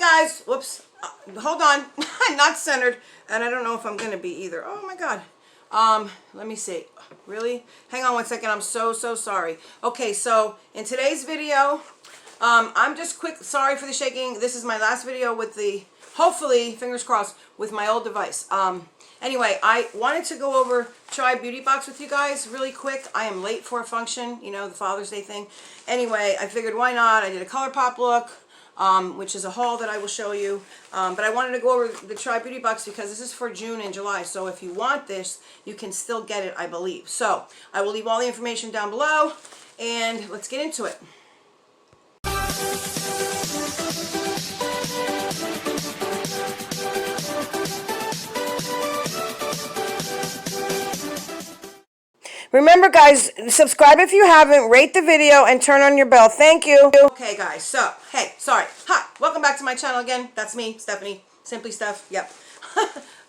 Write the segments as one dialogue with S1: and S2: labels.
S1: guys, whoops, hold on. I'm not centered, and I don't know if I'm gonna be either. Oh my god. Let me see. Really? Hang on one second. I'm so sorry. Okay, so in today's video, I'm just sorry for the shaking. This is my last video with the, hopefully, fingers crossed, with my old device. Anyway, I wanted to go over TribeBeautyBox with you guys really quick. I am late for a function, you know, the Father's Day thing. Anyway, I figured why not? I did a ColourPop look, which is a haul that I will show you. But I wanted to go over the TribeBeautyBox because this is for June and July. So if you want this, you can still get it, I believe. So I will leave all the information down below, and let's get into it. Remember, guys, subscribe if you haven't, rate the video, and turn on your bell. Thank you. Okay, guys, so, hey, sorry. Hi, welcome back to my channel again. That's me, Stephanie, Simply Steph, yep.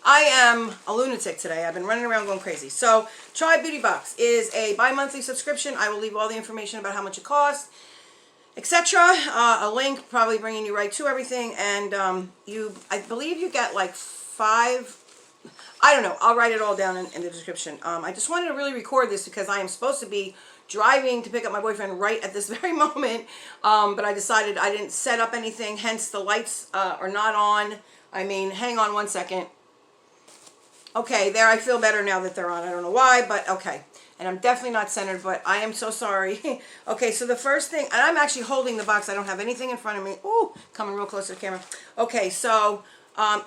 S1: I am a lunatic today. I've been running around going crazy. So, TribeBeautyBox is a bi-monthly subscription. I will leave all the information about how much it costs, etc. A link probably bringing you right to everything. And I believe you get like 5... I don't know. I'll write it all down in the description. I just wanted to really record this because I am supposed to be driving to pick up my boyfriend right at this very moment. But I decided I didn't set up anything. Hence, the lights are not on. I mean, hang on one second. Okay, there. I feel better now that they're on. I don't know why, but okay. And I'm definitely not centered, but I am so sorry. Okay, so the first thing, and I'm actually holding the box. I don't have anything in front of me. Ooh, coming real close to the camera. Okay, so... and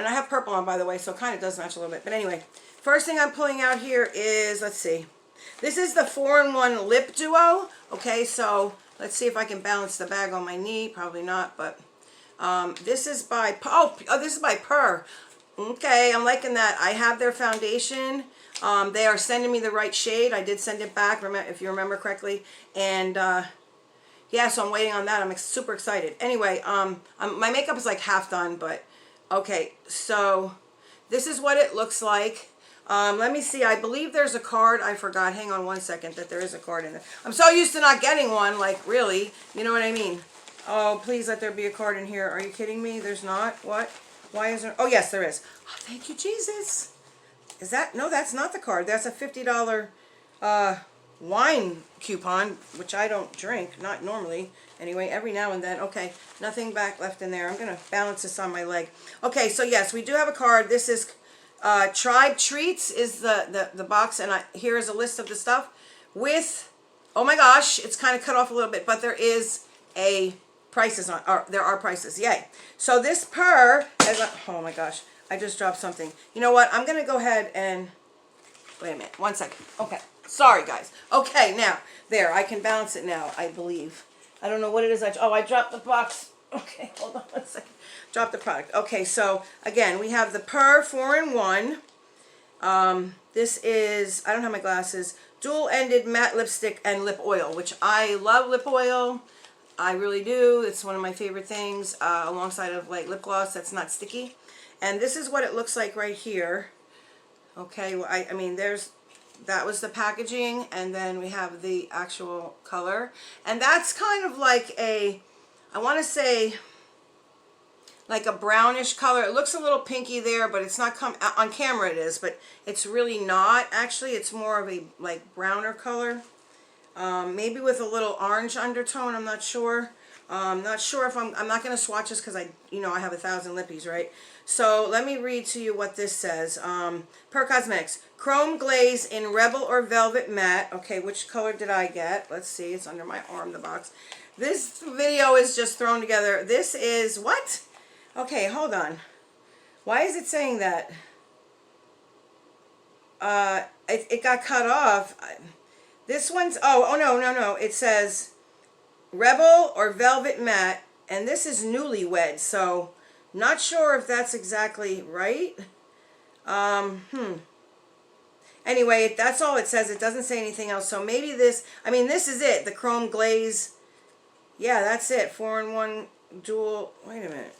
S1: I have purple on, by the way, so it kind of does match a little bit. But anyway, first thing I'm pulling out here is, let's see. This is the 4-in-1 Lip Duo. Okay, so let's see if I can balance the bag on my knee. Probably not, but this is by, this is by Purr. Okay, I'm liking that. I have their foundation. They are sending me the right shade. I did send it back, if you remember correctly. And, yeah, so I'm waiting on that. I'm super excited. Anyway, my makeup is like half done, but... Okay, so this is what it looks like. Let me see. I believe there's a card. I forgot. Hang on one second that there is a card in there. I'm so used to not getting one, like, really. You know what I mean? Oh, please let there be a card in here. Are you kidding me? There's not? What? Why is there? Oh, yes, there is. Oh, thank you, Jesus. Is that? No, that's not the card. That's a $50 wine coupon, which I don't drink, not normally. Anyway, every now and then. Okay, nothing back left in there. I'm going to balance this on my leg. Okay, so yes, we do have a card. This is Tribe Treats is the box, and here is a list of the stuff with, oh my gosh, it's kind of cut off a little bit, but there is a prices on, or there are prices, yay. So this Purr, oh my gosh, I just dropped something. You know what, I'm going to go ahead and, wait a minute, one second. Okay, sorry guys. Okay, now, there, I can balance it now, I believe. I don't know what it is. I dropped the box. Okay, hold on one second. Dropped the product. Okay, so again, we have the Purr 4-in-1. This is, I don't have my glasses, dual-ended matte lipstick and lip oil, which I love lip oil. I really do. It's one of my favorite things, alongside of like lip gloss that's not sticky. And this is what it looks like right here. Okay, well, I mean, that was the packaging, and then we have the actual color. And that's kind of like a, I want to say, like a brownish color. It looks a little pinky there, but it's not, on camera it is, but it's really not. Actually, it's more of a like browner color. Maybe with a little orange undertone, I'm not sure. Not sure if I'm not going to swatch this because I have 1,000 lippies, right? So let me read to you what this says. Purr Cosmetics, Chrome Glaze in Rebel or Velvet Matte. Okay, which color did I get? Let's see, it's under my arm, the box. This video is just thrown together. This is, what? Okay, hold on. Why is it saying that? It got cut off. This one's, oh no. It says Rebel or Velvet Matte, and this is Newlywed, so not sure if that's exactly right. Anyway, that's all it says. It doesn't say anything else, so maybe this, I mean, this is it, the Chrome Glaze. Yeah, that's it, 4-in-1 dual, wait a minute,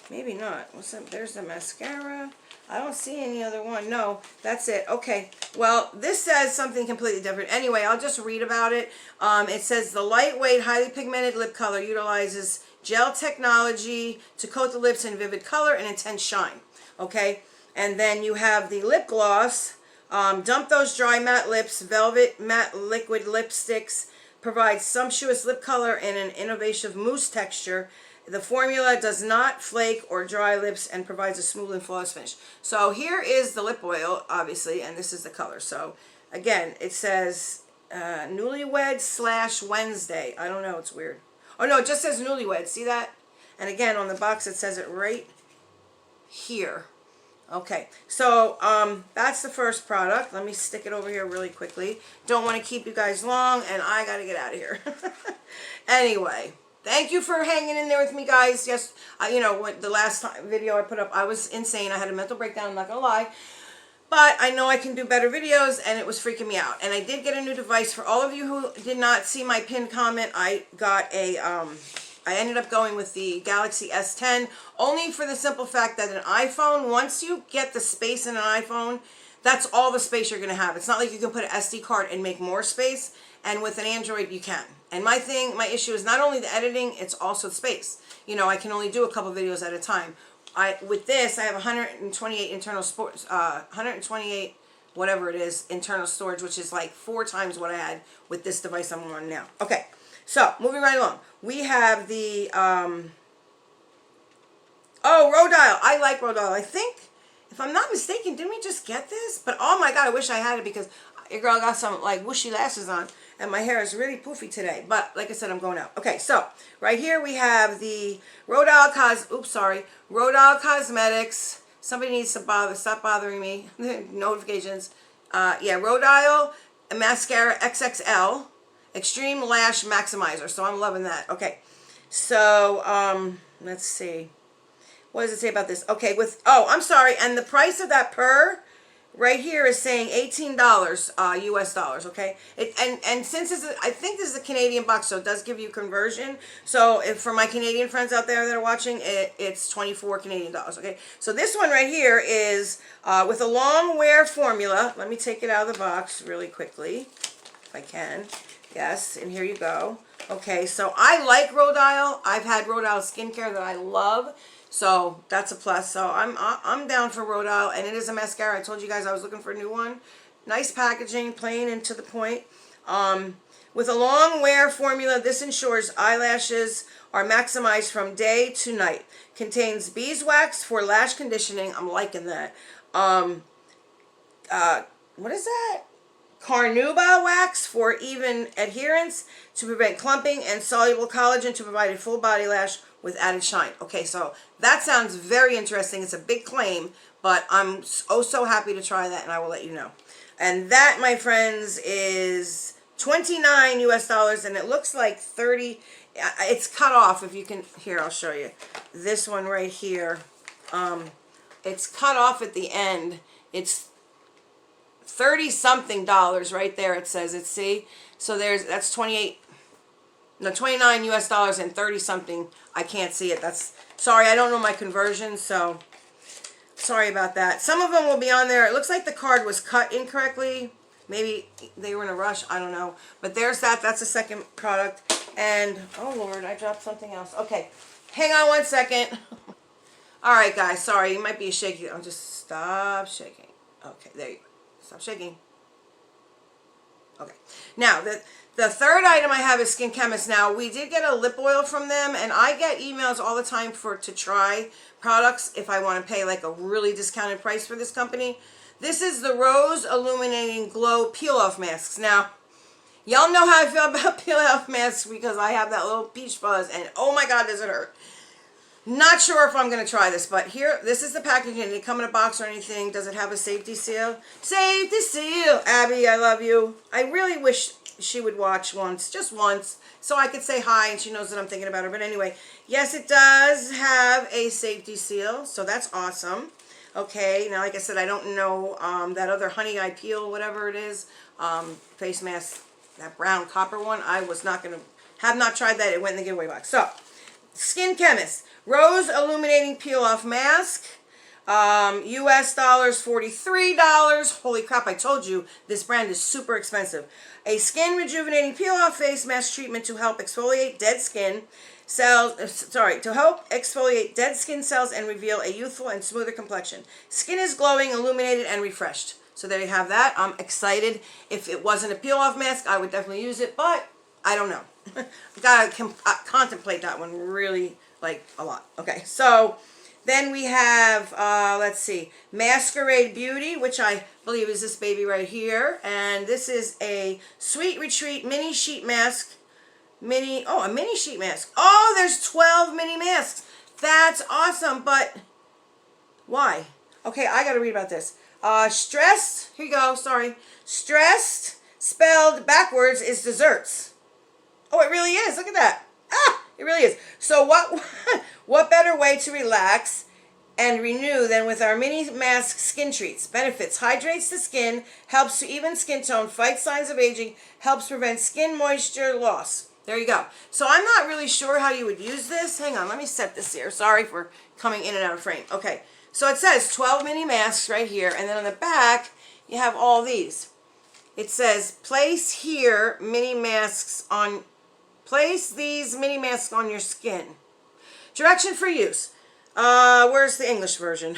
S1: maybe not. What's up? There's the mascara. I don't see any other one. No, that's it. Okay. Well, this says something completely different. Anyway, I'll just read about it. It says the lightweight, highly pigmented lip color utilizes gel technology to coat the lips in vivid color and intense shine. Okay, and then you have the lip gloss. Dump those dry matte lips. Velvet matte liquid lipsticks provides sumptuous lip color and an innovative mousse texture. The formula does not flake or dry lips and provides a smooth and flawless finish. So here is the lip oil, obviously, and this is the color. So again, it says Newlywed / Wednesday. I don't know, it's weird. Oh no, it just says Newlywed. See that? And again, on the box it says it right here. Okay, so that's the first product. Let me stick it over here really quickly. Don't want to keep you guys long, and I got to get out of here. Anyway, thank you for hanging in there with me, guys. Yes, you know, when the last video I put up, I was insane. I had a mental breakdown, I'm not going to lie. But I know I can do better videos, and it was freaking me out. And I did get a new device. For all of you who did not see my pinned comment, I got a... I ended up going with the Galaxy S10, only for the simple fact that an iPhone, once you get the space in an iPhone, that's all the space you're going to have. It's not like you can put an SD card and make more space, and with an Android you can. And my issue is not only the editing, it's also the space. You know, I can only do a couple videos at a time. With this, I have 128 internal 128 whatever it is, internal storage, which is like 4 times what I had with this device I'm on now. Okay. So, moving right along, we have the, Rhodile. I like Rhodile. I think, if I'm not mistaken, didn't we just get this? But, oh my God, I wish I had it because your girl got some, like, whooshy lashes on, and my hair is really poofy today. But, like I said, I'm going out. Okay, so, right here we have the Rhodile Cosmetics. Somebody needs to stop bothering me. Notifications. Yeah, Rhodile Mascara XXL. Extreme Lash Maximizer. So I'm loving that. Okay. So, let's see. What does it say about this? Okay, I'm sorry. And the price of that right here is saying $18 US dollars, okay? And since I think this is a Canadian box, so it does give you conversion. So if for my Canadian friends out there that are watching, it's 24 Canadian dollars, okay? So this one right here is with a long wear formula. Let me take it out of the box really quickly, if I can. Yes, and here you go. Okay, so I like Rhodile. I've had Rhodile skincare that I love, so that's a plus. So I'm down for Rhodile, and it is a mascara. I told you guys I was looking for a new one. Nice packaging, plain and to the point. With a long wear formula, this ensures eyelashes are maximized from day to night. Contains beeswax for lash conditioning. I'm liking that. What is that? Carnauba wax for even adherence to prevent clumping, and soluble collagen to provide a full body lash with added shine. Okay, so that sounds very interesting. It's a big claim, but I'm so happy to try that, and I will let you know. And that, my friends, is $29 US dollars, and it looks like 30. It's cut off. If you can, here, I'll show you. This one right here. It's cut off at the end. It's $30-something right there. It says it. See, so that's 29 US dollars and 30-something. I can't see it. Sorry, I don't know my conversion, so sorry about that. Some of them will be on there. It looks like the card was cut incorrectly. Maybe they were in a rush. I don't know. But there's that. That's the second product. And oh Lord, I dropped something else. Okay, hang on one second. All right, guys. Sorry, you might be shaky. I'll just stop shaking. Okay, there you go. Stop shaking. Okay. Now, the third item I have is Skin Chemist. Now, we did get a lip oil from them, and I get emails all the time to try products if I want to pay like a really discounted price for this company. This is the Rose Illuminating Glow Peel-Off Masks. Now, y'all know how I feel about peel-off masks because I have that little peach fuzz, and oh my God, does it hurt. Not sure if I'm going to try this, but here, this is the packaging. It didn't come in a box or anything. Does it have a safety seal? Safety seal! Abby, I love you. I really wish she would watch once, just once, so I could say hi and she knows that I'm thinking about her. But anyway, yes, it does have a safety seal, so that's awesome. Okay, now like I said, I don't know that other Honey Eye Peel, whatever it is, face mask, that brown copper one. I was not going to, have not tried that. It went in the giveaway box. So, Skin Chemist. Rose Illuminating Peel-Off Mask, US dollars, $43. Holy crap, I told you, this brand is super expensive. A skin rejuvenating peel-off face mask treatment to help exfoliate dead skin. To help exfoliate dead skin cells and reveal a youthful and smoother complexion. Skin is glowing, illuminated, and refreshed. So there you have that. I'm excited. If it wasn't a peel-off mask, I would definitely use it, but I don't know. I've got to contemplate that one really, like, a lot. Okay, so then we have, let's see, Masquerade Beauty, which I believe is this baby right here. And this is a Sweet Retreat mini sheet mask. A mini sheet mask. Oh, there's 12 mini masks. That's awesome, but why? Okay, I got to read about this. Stressed, here you go, sorry. Stressed, spelled backwards, is desserts. Oh, it really is. Look at that. Ah, it really is. So what better way to relax and renew than with our mini mask skin treats? Benefits: hydrates the skin, helps to even skin tone, fights signs of aging, helps prevent skin moisture loss. There you go. So I'm not really sure how you would use this. Hang on, let me set this here. Sorry for coming in and out of frame. Okay, so it says 12 mini masks right here, and then on the back you have all these. It says place here mini masks on. Place these mini masks on your skin. Direction for use. Where's the English version?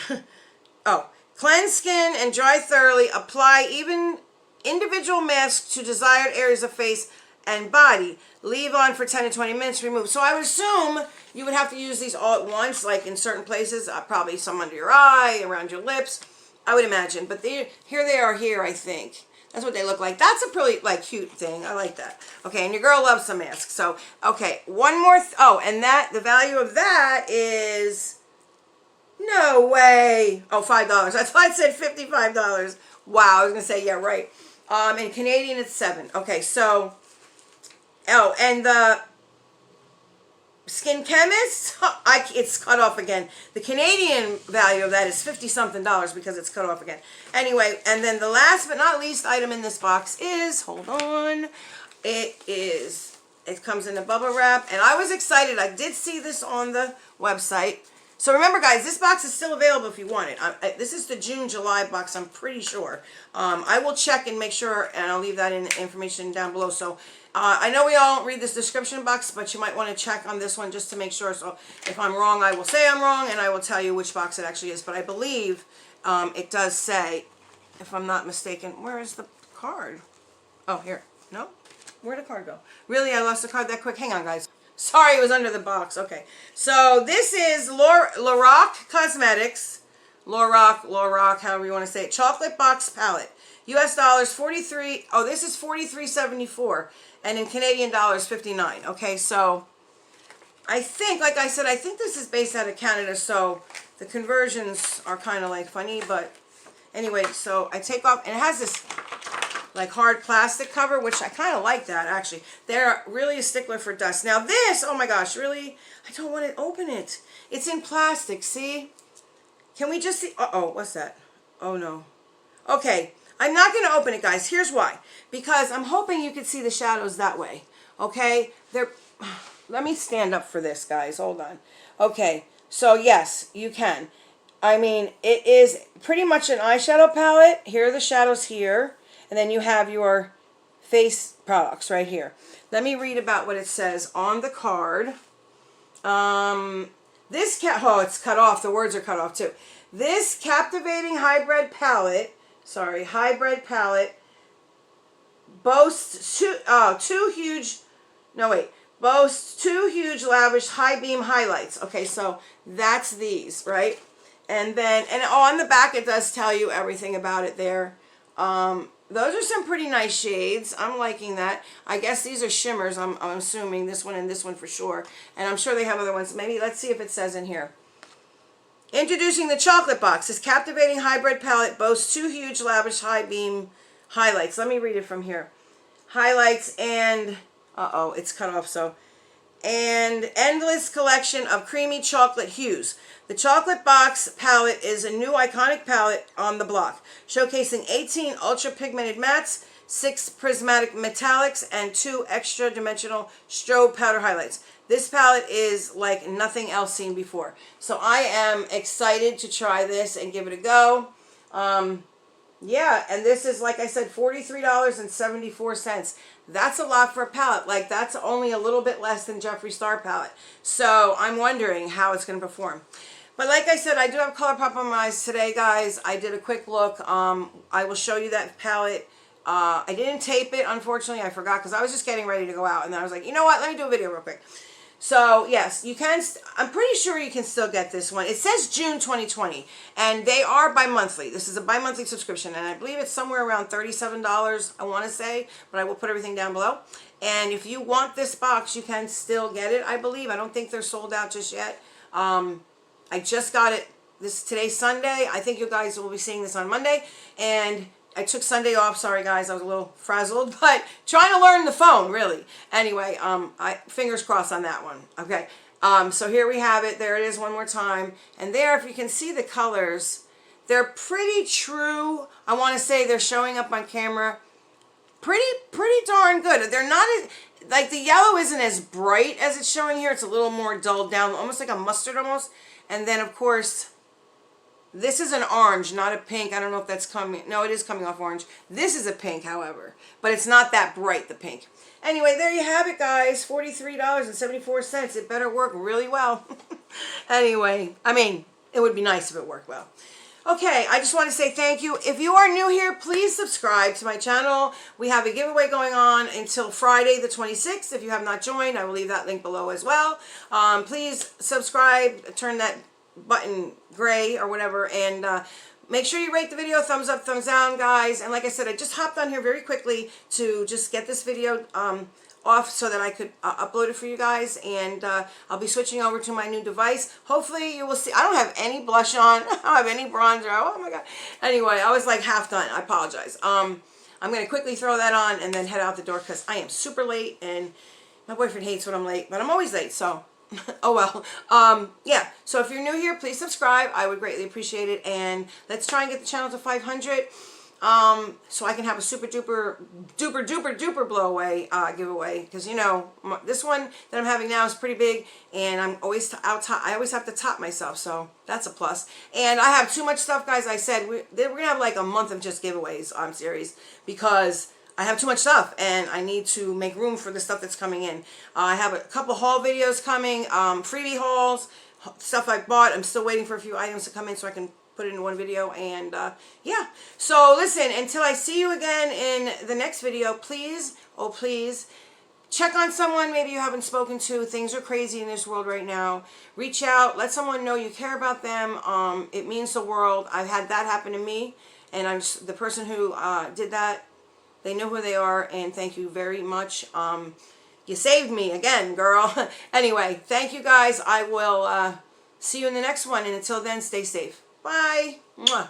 S1: Oh, cleanse skin and dry thoroughly. Apply individual masks to desired areas of face and body. Leave on for 10 to 20 minutes. Remove. So I would assume you would have to use these all at once, like in certain places. Probably some under your eye, around your lips. I would imagine. But here they are here, I think. That's what they look like. That's a pretty, like, cute thing. I like that. Okay, and your girl loves some masks. So, okay, one more. And the value of that is, no way. Oh, $5. That's why I said $55. Wow, I was going to say, yeah, right. In Canadian, it's $7. Okay, so, and the Skin Chemist, it's cut off again. The Canadian value of that is $50-something because it's cut off again. Anyway, and then the last but not least item in this box is, hold on, it comes in a bubble wrap, and I was excited. I did see this on the website. So remember, guys, this box is still available if you want it. This is the June-July box, I'm pretty sure. I will check and make sure, and I'll leave that information down below. So I know we all read this description box, but you might want to check on this one just to make sure. So if I'm wrong, I will say I'm wrong, and I will tell you which box it actually is. But I believe it does say, if I'm not mistaken, where is the card? Oh, here. No? Where'd the card go? Really, I lost the card that quick? Hang on, guys. Sorry, it was under the box. Okay. So this is Lorac Cosmetics. Lorac, however you want to say it. Chocolate Box Palette. US dollars 43. Oh, this is $43.74. And in Canadian dollars, $59. Okay, so I think, like I said, I think this is based out of Canada. So the conversions are kind of like funny. But anyway, so I take off. And it has this like hard plastic cover, which I kind of like that, actually. They're really a stickler for dust. Now this, oh my gosh, really, I don't want to open it. It's in plastic, see? Can we just see? Uh-oh, what's that? Oh no. Okay, I'm not going to open it, guys. Here's why. Because I'm hoping you can see the shadows that way. Okay? Let me stand up for this, guys. Hold on. Okay, so yes, you can. I mean, it is pretty much an eyeshadow palette. Here are the shadows here. And then you have your face products right here. Let me read about what it says on the card. Oh, it's cut off. The words are cut off too. This captivating hybrid palette boasts two huge lavish high beam highlights. Okay, so that's these, right? And then, on the back it does tell you everything about it there. Those are some pretty nice shades. I'm liking that. I guess these are shimmers. I'm assuming this one and this one for sure. And I'm sure they have other ones. Maybe let's see if it says in here. Introducing the Chocolate Box. This captivating hybrid palette boasts two huge lavish high beam highlights. Let me read it from here. Highlights and it's cut off, so and endless collection of creamy chocolate hues. The Chocolate Box palette is a new iconic palette on the block, showcasing 18 ultra pigmented mattes, 6 prismatic metallics, and 2 extra dimensional strobe powder highlights. This palette is like nothing else seen before. So I am excited to try this and give it a go. Yeah, and this is, like I said, $43.74. That's a lot for a palette. Like, that's only a little bit less than Jeffree Star palette. So I'm wondering how it's going to perform. But like I said, I do have ColourPop on my eyes today, guys. I did a quick look. I will show you that palette. I didn't tape it, unfortunately. I forgot because I was just getting ready to go out. And then I was like, you know what? Let me do a video real quick. So, yes, you can. I'm pretty sure you can still get this one. It says June 2020. And they are bi-monthly. This is a bi-monthly subscription. And I believe it's somewhere around $37, I want to say. But I will put everything down below. And if you want this box, you can still get it, I believe. I don't think they're sold out just yet. I just got it. Today's Sunday. I think you guys will be seeing this on Monday. And I took Sunday off. Sorry, guys. I was a little frazzled. But trying to learn the phone, really. Anyway, fingers crossed on that one. Okay. So here we have it. There it is one more time. And there, if you can see the colors, they're pretty true. I want to say they're showing up on camera pretty darn good. They're not as, like, the yellow isn't as bright as it's showing here. It's a little more dulled down, almost like a mustard almost. And then, of course, this is an orange, not a pink. I don't know if that's coming. No, it is coming off orange. This is a pink, however. But it's not that bright, the pink. Anyway, there you have it, guys. $43.74. It better work really well. Anyway, I mean, it would be nice if it worked well. Okay, I just want to say thank you. If you are new here, please subscribe to my channel. We have a giveaway going on until Friday the 26th. If you have not joined, I will leave that link below as well. Please subscribe, turn that button gray or whatever, and make sure you rate the video, thumbs up, thumbs down, guys. And like I said, I just hopped on here very quickly to just get this video off so that I could upload it for you guys, and I'll be switching over to my new device. Hopefully you will see. I don't have any blush on. I don't have any bronzer. Oh my god. Anyway, I was like half done. I apologize. I'm going to quickly throw that on and then head out the door because I am super late, and my boyfriend hates when I'm late, but I'm always late, so oh well. Yeah, so if you're new here, please subscribe. I would greatly appreciate it, and let's try and get the channel to 500. So I can have a super duper blow away giveaway, because you know this one that I'm having now is pretty big, and I'm always I always have to top myself, so that's a plus. And I have too much stuff, guys. I said we're gonna have like a month of just giveaways. I'm serious, because I have too much stuff and I need to make room for the stuff that's coming in. I have a couple haul videos coming, freebie hauls, stuff I bought. I'm still waiting for a few items to come in so I can put it in one video, and yeah. So listen, until I see you again in the next video, please, oh please, check on someone maybe you haven't spoken to. Things are crazy in this world right now. Reach out, let someone know you care about them. It means the world. I've had that happen to me, and I'm just, the person who did that, they know who they are, and thank you very much. You saved me again, girl. Anyway, thank you guys. I will see you in the next one, and until then, stay safe. Bye. Mwah.